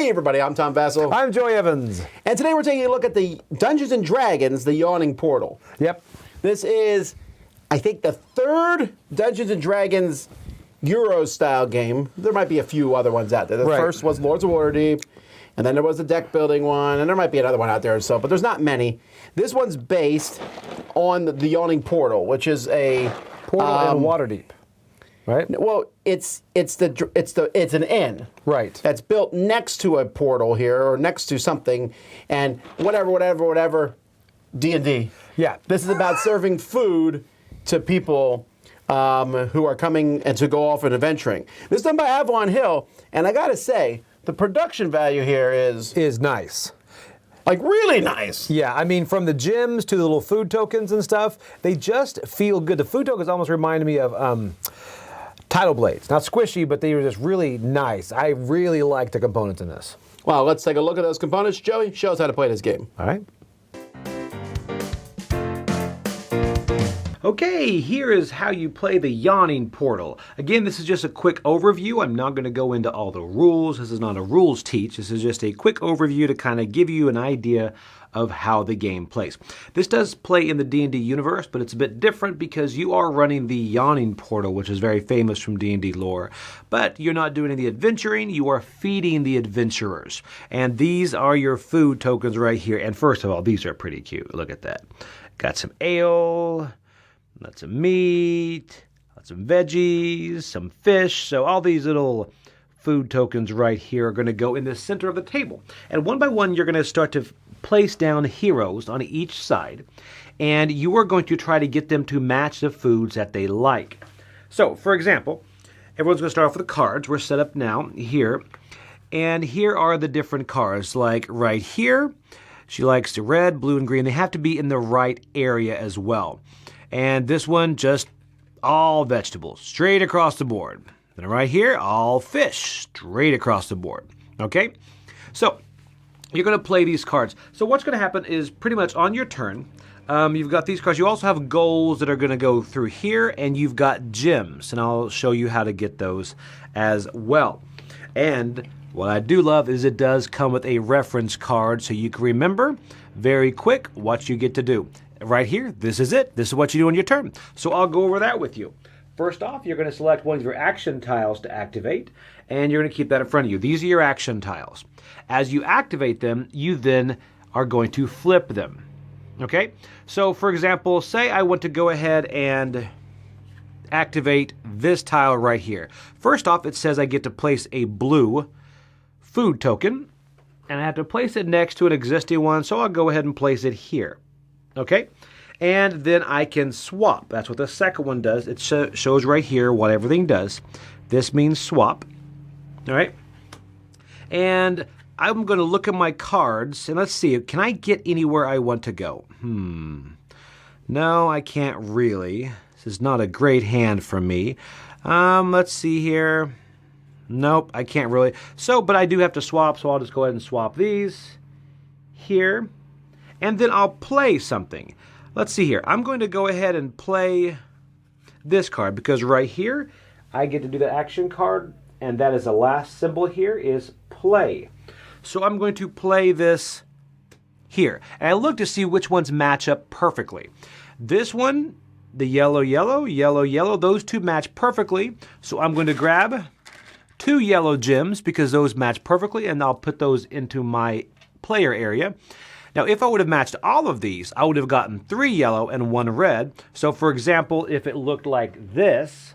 Hey everybody, I'm Tom Vassell. I'm Joey Evans. And today we're taking a look at the Dungeons & Dragons, the Yawning Portal. Yep. This is, I think, the third Dungeons & Dragons Euro-style game. There might be a few other ones out there. The first was Lords of Waterdeep, and then there was the deck-building one, and there might be another one out there or so, but there's not many. This one's based on the Yawning Portal, which is a... Portal in Waterdeep. Right? Well, it's an inn. Right. That's built next to a portal here, or next to something, and whatever, D&D. Yeah. This is about serving food to people who are coming and to go off and adventuring. This is done by Avalon Hill, and I gotta say, the production value here is nice. like really nice. Yeah, I mean, from the gyms to the little food tokens and stuff, they just feel good. The food tokens almost reminded me of Tidal Blades. Not squishy, but they were just really nice. I really like the components in this. Well, let's take a look at those components. Joey, show us how to play this game. All right. Okay, here is how you play the Yawning Portal. Again, this is just a quick overview. I'm not going to go into all the rules. This is not a rules teach. This is just a quick overview to kind of give you an idea of how the game plays. This does play in the D&D universe, but it's a bit different because you are running the Yawning Portal, which is very famous from D&D lore. But you're not doing any adventuring, you are feeding the adventurers. And these are your food tokens right here. And first of all, these are pretty cute. Look at that. Got some ale, lots of meat, lots of veggies, some fish. So all these little food tokens right here are going to go in the center of the table. And one by one, you're going to start to place down heroes on each side. And you are going to try to get them to match the foods that they like. So, for example, everyone's going to start off with the cards. We're set up now here. And here are the different cards. Like right here, she likes the red, blue, and green. They have to be in the right area as well. And this one, just all vegetables, straight across the board. And right here, all fish, straight across the board. Okay? So, you're going to play these cards. So what's going to happen is pretty much on your turn, you've got these cards. You also have goals that are going to go through here, and you've got gems. And I'll show you how to get those as well. And what I do love is it does come with a reference card, so you can remember very quick what you get to do. Right here, this is it. This is what you do on your turn. So I'll go over that with you. First off, you're going to select one of your action tiles to activate, and you're going to keep that in front of you. These are your action tiles. As you activate them, you then are going to flip them. Okay? So, for example, say I want to go ahead and activate this tile right here. First off, it says I get to place a blue food token, and I have to place it next to an existing one, so I'll go ahead and place it here. Okay? And then I can swap. That's what the second one does. It shows right here what everything does. This means swap. All right? And I'm going to look at my cards, and let's see. Can I get anywhere I want to go? No, I can't really. This is not a great hand for me. Let's see here. Nope, I can't really. So, but I do have to swap, so I'll just go ahead and swap these here. And then I'll play something. Let's see here. I'm going to go ahead and play this card because right here I get to do the action card, and that is the last symbol here is play. So I'm going to play this here. And I look to see which ones match up perfectly. This one, the yellow, yellow, yellow, yellow, those two match perfectly. So I'm going to grab 2 yellow gems because those match perfectly, and I'll put those into my player area. Now, if I would have matched all of these, I would have gotten 3 yellow and 1 red. So, for example, if it looked like this,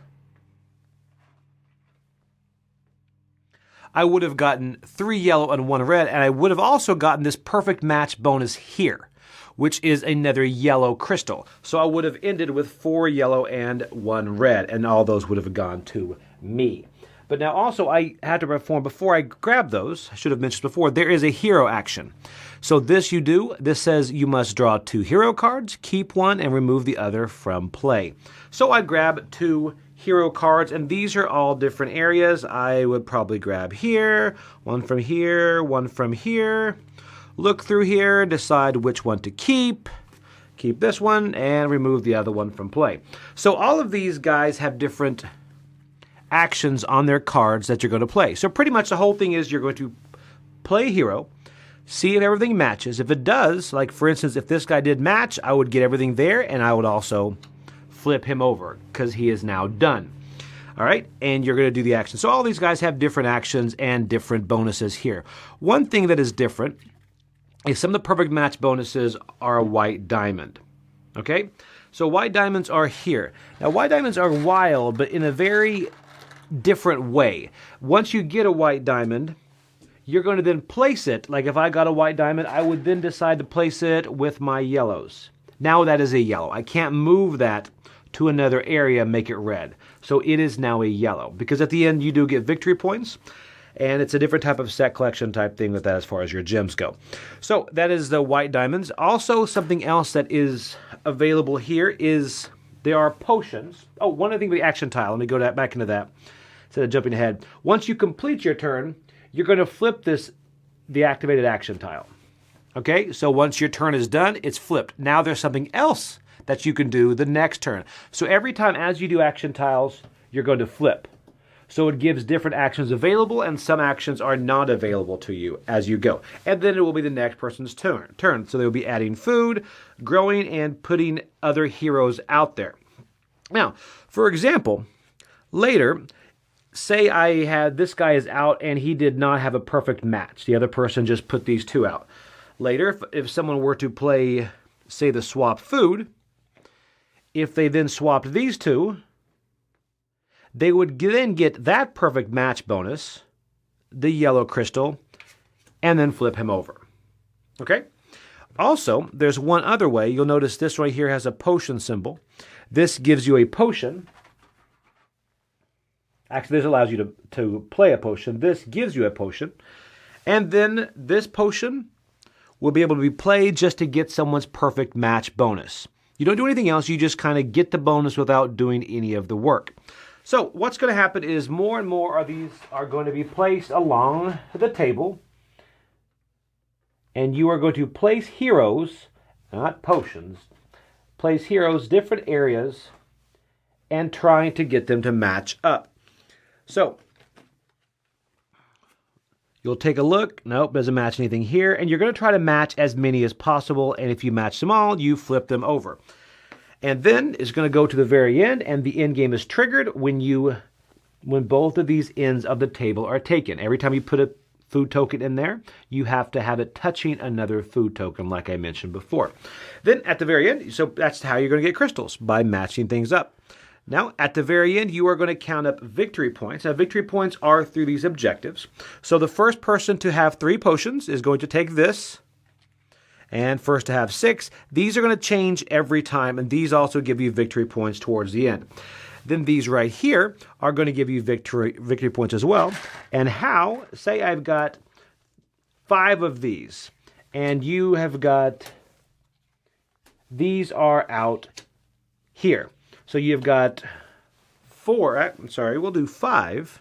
I would have gotten 3 yellow and 1 red, and I would have also gotten this perfect match bonus here, which is another yellow crystal. So I would have ended with 4 yellow and 1 red, and all those would have gone to me. But now also I had to perform, before I grab those, I should have mentioned before, there is a hero action. So this you do, this says you must draw 2 hero cards, keep one, and remove the other from play. So I grab 2 hero cards, and these are all different areas. I would probably grab here, one from here, one from here, look through here, decide which one to keep this one, and remove the other one from play. So all of these guys have different actions on their cards that you're going to play. So pretty much the whole thing is you're going to play a hero, see if everything matches. If it does, like for instance, if this guy did match, I would get everything there, and I would also flip him over because he is now done. All right, and you're going to do the action. So all these guys have different actions and different bonuses here. One thing that is different is some of the perfect match bonuses are a white diamond. Okay, so white diamonds are here. Now white diamonds are wild, but in a very different way. Once you get a white diamond, you're going to then place it. Like if I got a white diamond, I would then decide to place it with my yellows. Now that is a yellow. I can't move that to another area and make it red. So it is now a yellow. Because at the end you do get victory points, and it's a different type of set collection type thing with that as far as your gems go. So that is the white diamonds. Also something else that is available here is there are potions. Oh, one other thing with the action tile. Let me go back into that instead of jumping ahead. Once you complete your turn, you're going to flip the activated action tile. Okay, so once your turn is done, it's flipped. Now there's something else that you can do the next turn. So every time as you do action tiles, you're going to flip. So it gives different actions available, and some actions are not available to you as you go. And then it will be the next person's turn. So they'll be adding food, growing, and putting other heroes out there. Now, for example, later, say I had this guy is out and he did not have a perfect match. The other person just put these two out. Later, if someone were to play, say, the swap food, if they then swapped these two, they would then get that perfect match bonus, the yellow crystal, and then flip him over. Okay? Also, there's one other way. You'll notice this right here has a potion symbol. This gives you a potion. Actually, this allows you to play a potion. This gives you a potion. And then this potion will be able to be played just to get someone's perfect match bonus. You don't do anything else. You just kind of get the bonus without doing any of the work. So what's going to happen is more and more of these are going to be placed along the table. And you are going to place heroes, not potions, place heroes different areas and trying to get them to match up. So you'll take a look. Nope, doesn't match anything here. And you're going to try to match as many as possible. And if you match them all, you flip them over. And then it's going to go to the very end, and the end game is triggered when both of these ends of the table are taken. Every time you put a food token in there, you have to have it touching another food token, like I mentioned before. Then at the very end, so that's how you're going to get crystals, by matching things up. Now, at the very end, you are going to count up victory points. Now, victory points are through these objectives. So the first person to have 3 potions is going to take this. And first to have 6. These are going to change every time, and these also give you victory points towards the end. Then these right here are going to give you victory points as well. And how? Say I've got 5 of these, and you have got, these are out here. So you've got 4, we'll do 5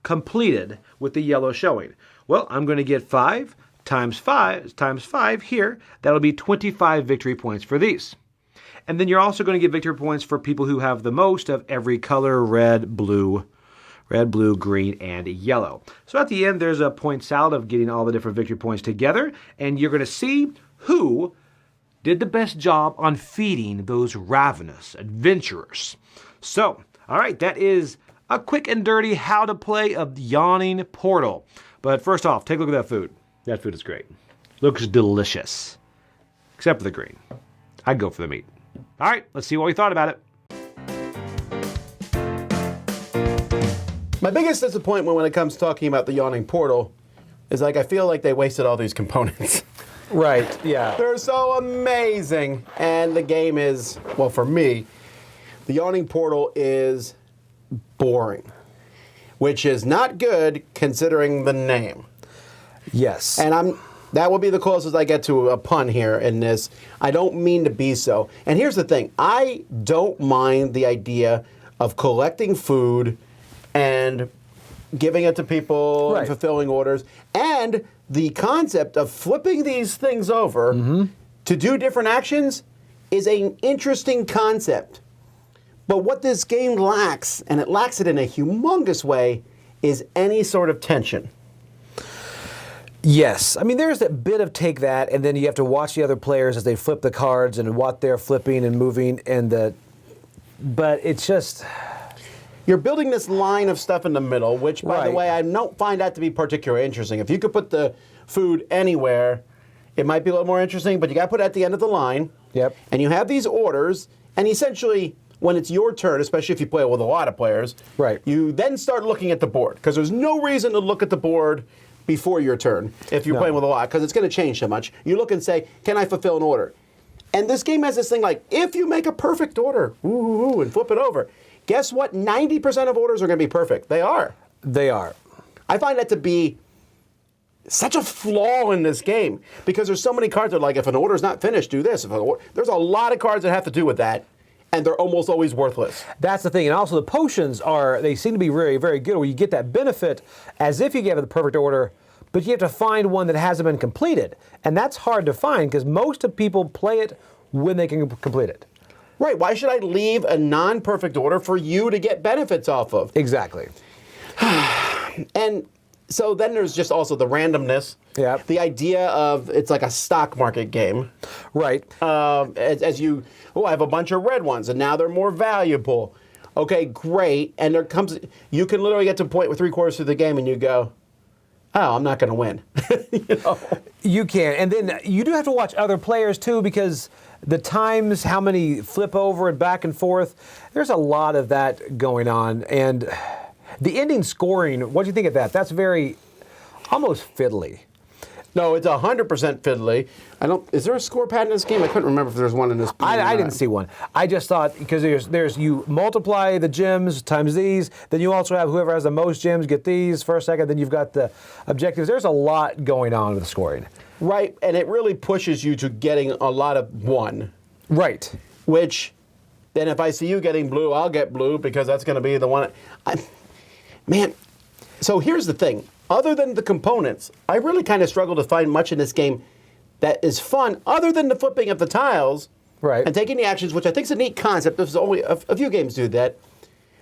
completed with the yellow showing. Well, I'm going to get 5 times 5 here. That'll be 25 victory points for these. And then you're also going to get victory points for people who have the most of every color: red, blue, green, and yellow. So at the end, there's a point salad of getting all the different victory points together, and you're going to see who did the best job on feeding those ravenous adventurers. So, all right, that is a quick and dirty how to play of Yawning Portal. But first off, take a look at that food. That food is great. Looks delicious. Except for the green. I'd go for the meat. All right, let's see what we thought about it. My biggest disappointment when it comes to talking about the Yawning Portal is I feel like they wasted all these components. Right, yeah. They're so amazing. And the game is, well, for me, the Yawning Portal is boring, which is not good considering the name. Yes. And that will be the closest I get to a pun here in this. I don't mean to be so. And here's the thing. I don't mind the idea of collecting food and giving it to people and fulfilling orders. And the concept of flipping these things over to do different actions is an interesting concept. But what this game lacks, and it lacks it in a humongous way, is any sort of tension. Yes. I mean, there's a bit of take that, and then you have to watch the other players as they flip the cards and what they're flipping and moving, but it's just... You're building this line of stuff in the middle, which, by the Right. way, I don't find that to be particularly interesting. If you could put the food anywhere, it might be a little more interesting, but you got to put it at the end of the line. Yep. And you have these orders, and essentially, when it's your turn, especially if you play with a lot of players, Right. you then start looking at the board, because there's no reason to look at the board before your turn if you're No. playing with a lot, because it's going to change so much. You look and say, can I fulfill an order? And this game has this thing like, if you make a perfect order, and flip it over, guess what? 90% of orders are going to be perfect. They are. They are. I find that to be such a flaw in this game, because there's so many cards that are like, if an order's not finished, do this. There's a lot of cards that have to do with that, and they're almost always worthless. That's the thing. And also the potions they seem to be very, very good, where you get that benefit as if you gave it the perfect order, but you have to find one that hasn't been completed. And that's hard to find, because most of people play it when they can complete it. Right. Why should I leave a non-perfect order for you to get benefits off of? Exactly. And so then there's just also the randomness. Yep. The idea of it's like a stock market game. Right. As you, I have a bunch of red ones, and now they're more valuable. Okay, great. And there comes, you can literally get to a point with 3/4 through the game, and you go, oh, I'm not going to win. You know? You can. And then you do have to watch other players, too, because the times, how many flip over and back and forth, there's a lot of that going on. And the ending scoring, what do you think of that? That's very, almost fiddly. No, it's 100% fiddly. Is there a score pad in this game? I couldn't remember if there's one in this game. I didn't see one. I just thought, because there's you multiply the gems times these, then you also have whoever has the most gems get these first, second, then you've got the objectives. There's a lot going on with the scoring. Right, and it really pushes you to getting a lot of one. Right. Which, then if I see you getting blue, I'll get blue, because that's going to be the one. Man, so here's the thing. Other than the components, I really kind of struggle to find much in this game that is fun, other than the flipping of the tiles, Right. and taking the actions, which I think is a neat concept. There's only a few games do that.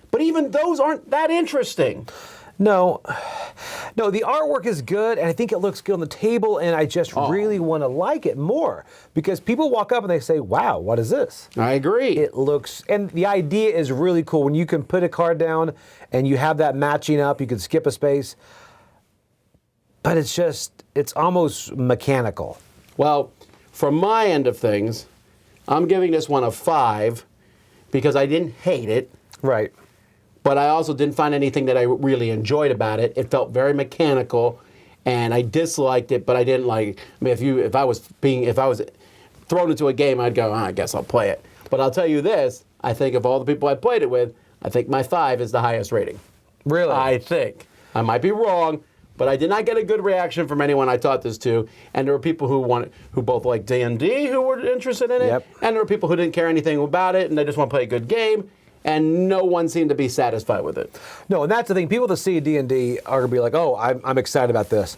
But even those aren't that interesting. No, the artwork is good, and I think it looks good on the table, and I just really want to like it more, because people walk up and they say, wow, what is this? I agree. It looks, and the idea is really cool. When you can put a card down and you have that matching up, you can skip a space, but it's almost mechanical. Well, from my end of things, I'm giving this one a 5 because I didn't hate it, Right. but I also didn't find anything that I really enjoyed about it. It felt very mechanical, and I disliked it, but I didn't like. I mean, if I was thrown into a game, I'd go, I guess I'll play it. But I'll tell you this: I think of all the people I played it with, I think my 5 is the highest rating. Really? I think. I might be wrong, but I did not get a good reaction from anyone I taught this to. And there were people who both like D&D who were interested in it, Yep. and there were people who didn't care anything about it, and they just want to play a good game. And no one seemed to be satisfied with it. No, and that's the thing. People that see D&D are going to be like, oh, I'm excited about this.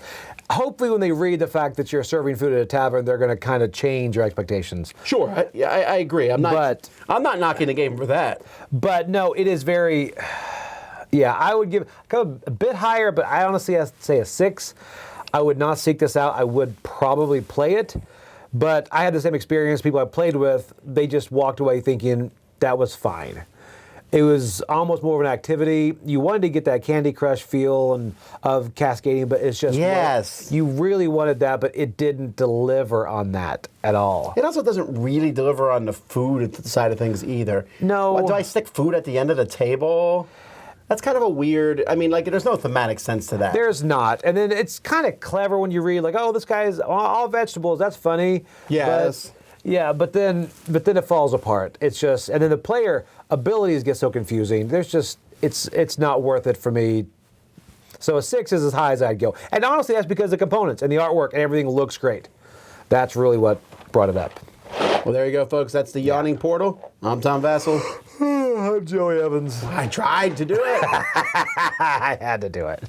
Hopefully when they read the fact that you're serving food at a tavern, they're going to kind of change your expectations. Sure, I agree. I'm not knocking the game for that. But no, it is very... Yeah, I would give a bit higher, but I honestly have to say a 6. I would not seek this out. I would probably play it. But I had the same experience. People I played with, they just walked away thinking that was fine. It was almost more of an activity. You wanted to get that Candy Crush feel of cascading, but it's just... Yes. You really wanted that, but it didn't deliver on that at all. It also doesn't really deliver on the food side of things either. No. What, do I stick food at the end of the table? That's kind of a weird... I mean, like, there's no thematic sense to that. There's not. And then it's kind of clever when you read, like, oh, this guy is all vegetables. That's funny. Yes. But then it falls apart. It's just... And then the player abilities get so confusing. There's just... It's not worth it for me. So a 6 is as high as I'd go. And honestly, that's because the components and the artwork and everything looks great. That's really what brought it up. Well, there you go, folks. That's the Yawning Portal. I'm Tom Vassell. I'm Joey Evans. I tried to do it. I had to do it.